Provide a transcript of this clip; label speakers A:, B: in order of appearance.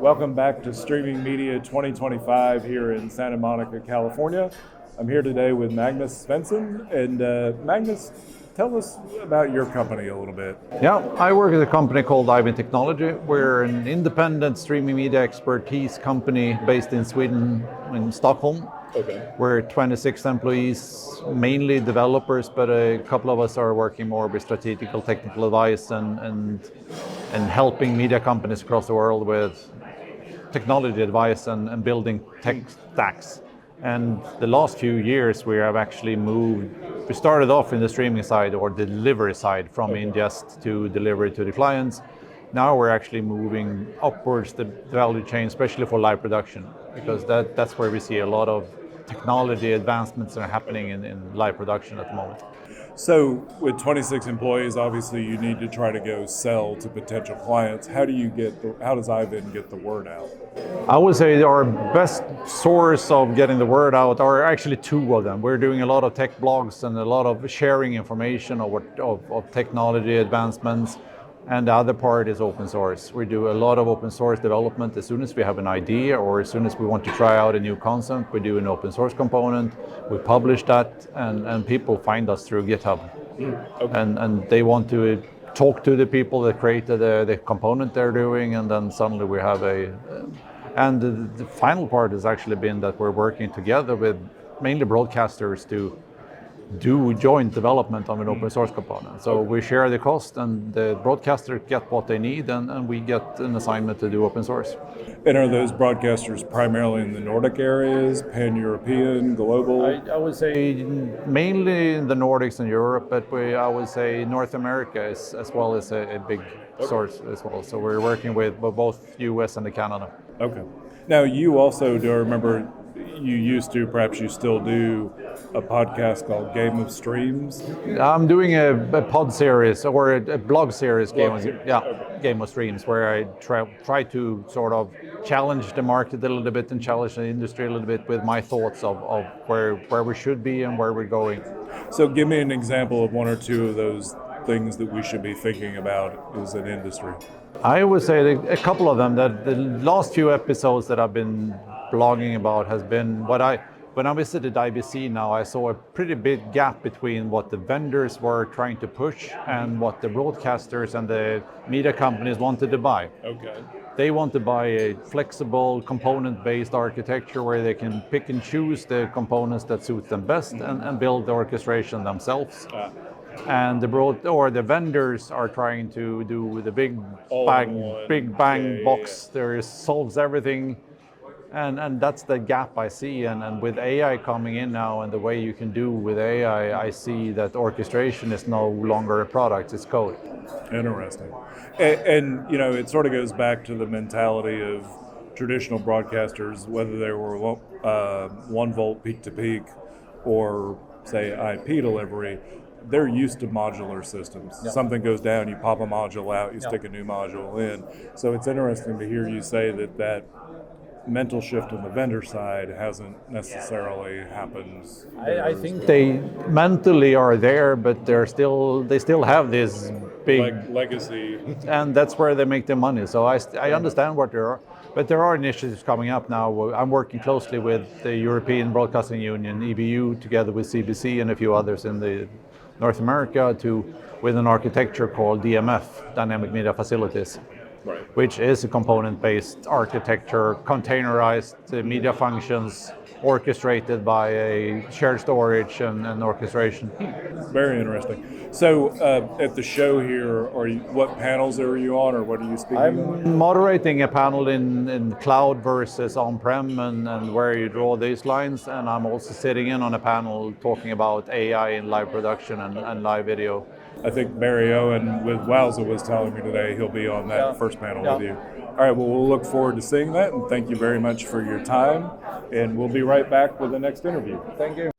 A: Welcome back to Streaming Media 2025 here in Santa Monica, California. I'm here today with Magnus Svensson. And Magnus, tell us about your company a little bit.
B: Yeah, I work at a company called Eyevinn Technology. We're an independent streaming media expertise company based in Sweden, in Stockholm.
A: Okay.
B: We're 26 employees, mainly developers, but a couple of us are working more with strategical technical advice and helping media companies across the world with technology advice and building tech stacks. And the last few years we have actually moved. We started off in the streaming side or the delivery side from ingest to delivery to the clients. Now we're actually moving upwards the value chain, especially for live production, because that's where we see a lot of technology advancements that are happening in live production at the moment.
A: So with 26 employees, obviously you need to try to go sell to potential clients. How does Eyevinn get the word out?
B: I would say our best source of getting the word out are actually two of them. We're doing a lot of tech blogs and a lot of sharing information of technology advancements. And the other part is open source. We do a lot of open source development. As soon as we have an idea or as soon as we want to try out a new concept, we do an open source component. We publish that and people find us through GitHub. Okay. And they want to talk to the people that created the component they're doing, and then suddenly we have and the final part has actually been that we're working together with mainly broadcasters to do joint development of an open source component. So we share the cost and the broadcasters get what they need and we get an assignment to do open source.
A: And are those broadcasters primarily in the Nordic areas, pan-European, global?
B: I would say mainly in the Nordics and Europe, but I would say North America is as well as a big source as well. So we're working with both US and Canada.
A: Okay. Now you also, do I remember you used to, perhaps you still do, a podcast called Game of Streams?
B: I'm doing a pod series or a blog series, Game of Streams, where I try to sort of challenge the market a little bit and challenge the industry a little bit with my thoughts of where we should be and where we're going.
A: So give me an example of one or two of those things that we should be thinking about as an industry.
B: I would say a couple of them. That the last few episodes that I've been blogging about has been when I visited IBC now, I saw a pretty big gap between what the vendors were trying to push and what the broadcasters and the media companies wanted to buy.
A: Okay.
B: They want to buy a flexible component-based architecture where they can pick and choose the components that suit them best and build the orchestration themselves. And the vendors are trying to do the big bang box. There solves everything. And that's the gap I see. And with AI coming in now and the way you can do with AI, I see that orchestration is no longer a product, it's code.
A: Interesting. And it sort of goes back to the mentality of traditional broadcasters, whether they were 1 volt peak to peak or say IP delivery, they're used to modular systems. Yep. Something goes down, you pop a module out, you stick a new module in. So it's interesting to hear you say that mental shift on the vendor side hasn't necessarily happened.
B: I think they mentally are there, but they still have this big
A: legacy,
B: and that's where they make their money. So I understand what there are, but there are initiatives coming up now. I'm working closely with the European Broadcasting Union (EBU) together with CBC and a few others in the North America with an architecture called DMF, Dynamic Media Facilities. Right. Which is a component-based architecture, containerized media functions, orchestrated by a shared storage and orchestration.
A: Very interesting. So at the show here, what panels are you on, or what are you speaking on?
B: I'm moderating a panel in cloud versus on-prem and where you draw these lines, and I'm also sitting in on a panel talking about AI in live production and live video.
A: I think Barry Owen with Wowza was telling me today he'll be on that first panel with you. All right, well, we'll look forward to seeing that, and thank you very much for your time, and we'll be right back with the next interview.
B: Thank you.